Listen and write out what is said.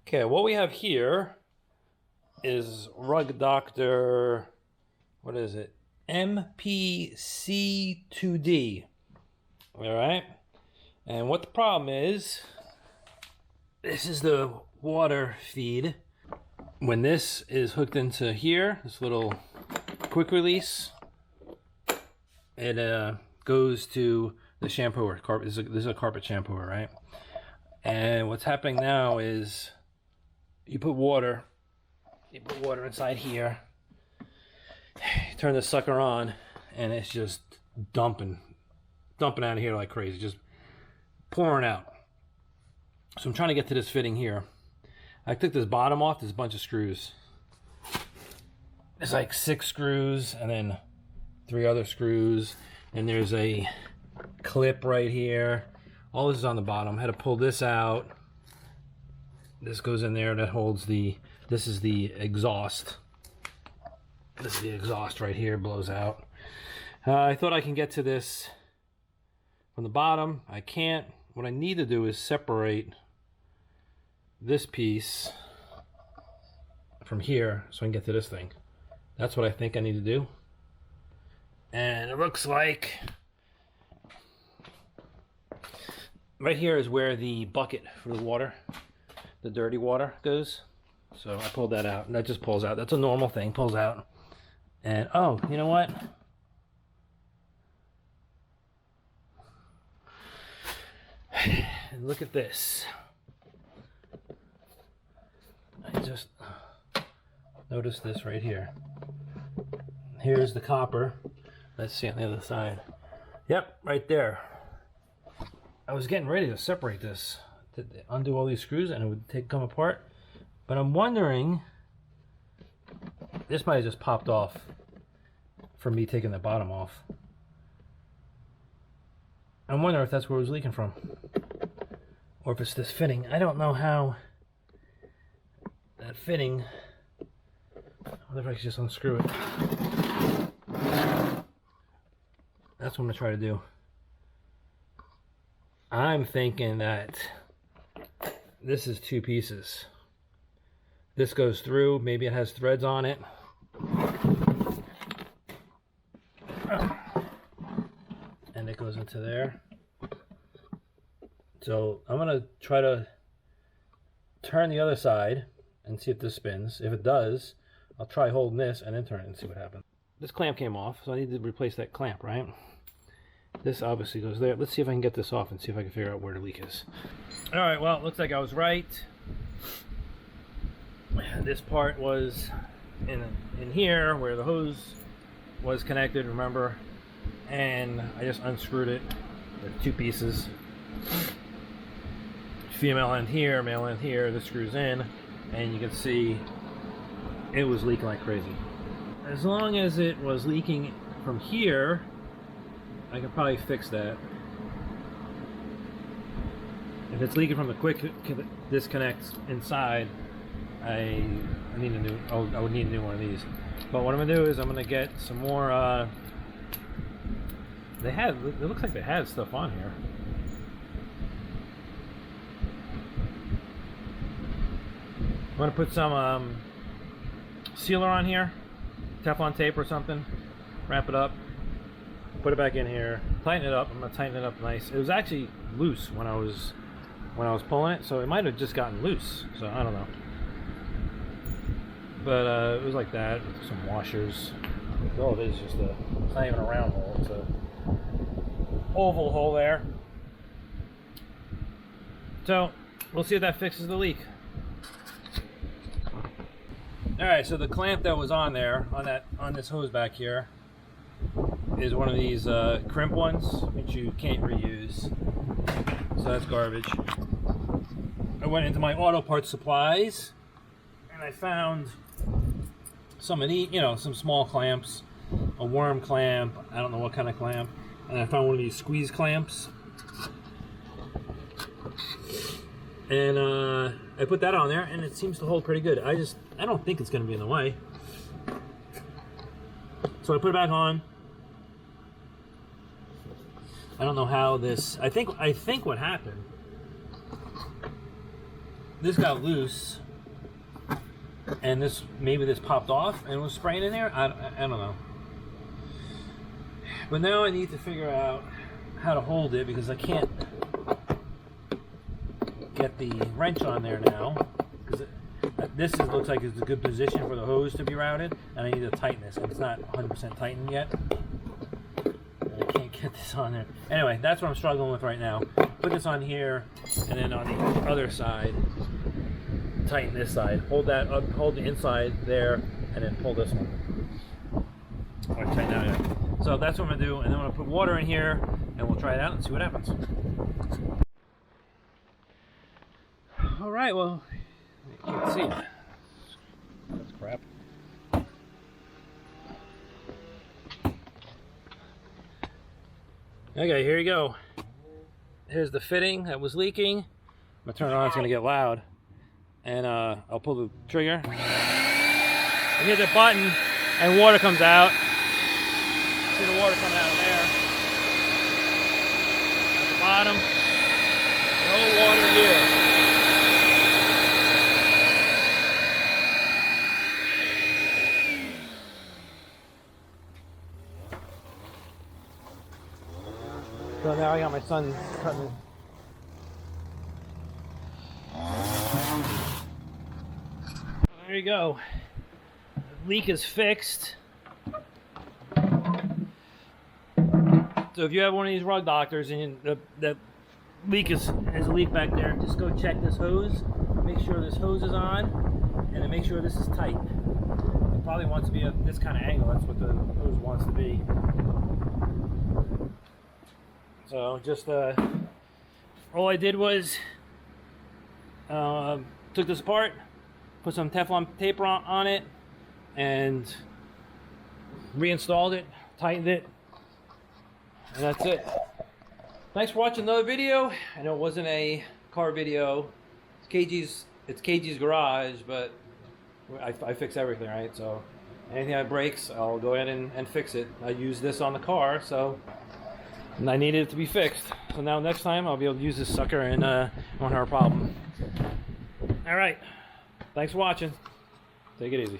Okay, what we have here is Rug Doctor, what is it? MPC2D. All right. And what the problem is, this is the water feed. When this is hooked into here, this little quick release, it goes to the shampooer. This is a carpet shampooer, right? And what's happening now is you put water inside here, turn the sucker on, and it's just dumping out of here like crazy, just pouring out. So I'm trying to get to this fitting here. I took this bottom off. There's a bunch of screws. There's like 6 screws and then 3 other screws, and there's a clip right here. All this is on the bottom. I had to pull this out. This goes in there. That holds this is the exhaust. This is the exhaust right here. Blows out. I thought I can get to this from the bottom. I can't. What I need to do is separate this piece from here so I can get to this thing. That's what I think I need to do. And it looks like right here is where the bucket for the water, the dirty water, goes. So I pulled that out, and that just pulls out. That's a normal thing, pulls out. And oh, you know what? And look at this. I just noticed this right here. Here's the copper. Let's see on the other side. Yep, right there. I was getting ready to separate this, to undo all these screws, and it would come apart. But I'm wondering, this might have just popped off from me taking the bottom off. I'm wondering if that's where it was leaking from, or if it's this fitting. I don't know how that fitting. I wonder if I could just unscrew it. That's what I'm gonna try to do. I'm thinking that this is 2 pieces. This goes through, maybe it has threads on it. And it goes into there. So I'm gonna try to turn the other side and see if this spins. If it does, I'll try holding this and then turn it and see what happens. This clamp came off, so I need to replace that clamp, right? This obviously goes there. Let's see if I can get this off and see if I can figure out where the leak is. All right, well, it looks like I was right. This part was in here where the hose was connected, remember? And I just unscrewed it with 2 pieces. Female end here, male end here. This screws in, and you can see it was leaking like crazy. As long as it was leaking from here, I can probably fix that. If it's leaking from the quick disconnect inside, I need a new. I would need a new one of these. But what I'm gonna do is I'm gonna get some more. It looks like they had stuff on here. I'm gonna put some sealer on here, Teflon tape or something. Wrap it up. Put it back in here. Tighten it up. I'm gonna tighten it up nice. It was actually loose when I was pulling it, so it might have just gotten loose. So I don't know. But it was like that. Some washers. Oh, it is just it's not even a round hole. It's a oval hole there. So we'll see if that fixes the leak. All right. So the clamp that was on there on this hose back here is one of these crimp ones, which you can't reuse. So that's garbage. I went into my auto parts supplies and I found some of these, some small clamps, a worm clamp, I don't know what kind of clamp, and I found one of these squeeze clamps. And I put that on there and it seems to hold pretty good. I don't think it's going to be in the way. So I put it back on. I don't know how this. I think what happened this got loose, and maybe this popped off and was spraying in there. I don't know. But now I need to figure out how to hold it because I can't get the wrench on there now. Because looks like it's a good position for the hose to be routed, and I need to tighten this, and it's not 100% tightened yet. And I can't get this on there. Anyway, that's what I'm struggling with right now. Put this on here, and then on the other side, tighten this side. Hold that up, hold the inside there, and then pull this one. All right, tighten that out. So that's what I'm gonna do, and then I'm gonna put water in here, and we'll try it out and see what happens. All right, well, you can see. That's crap. Okay, here you go. Here's the fitting that was leaking. I'm gonna turn it on, it's gonna get loud. And I'll pull the trigger. I hit the button, and water comes out. See the water coming out of there. At the bottom, no water here. So now I got my son cutting. There you go. The leak is fixed. So if you have one of these rug doctors and the leak has a leak back there, just go check this hose, make sure this hose is on, and then make sure this is tight. It probably wants to be at this kind of angle. That's what the hose wants to be. So just all I did was took this apart, put some Teflon tape on it, and reinstalled it, tightened it, and that's it. Thanks for watching another video. I know it wasn't a car video. It's KG's garage, but I fix everything, right? So anything that breaks, I'll go ahead and fix it. I use this on the car, so I needed it to be fixed. So now next time I'll be able to use this sucker and won't have a problem. All right. Thanks for watching. Take it easy.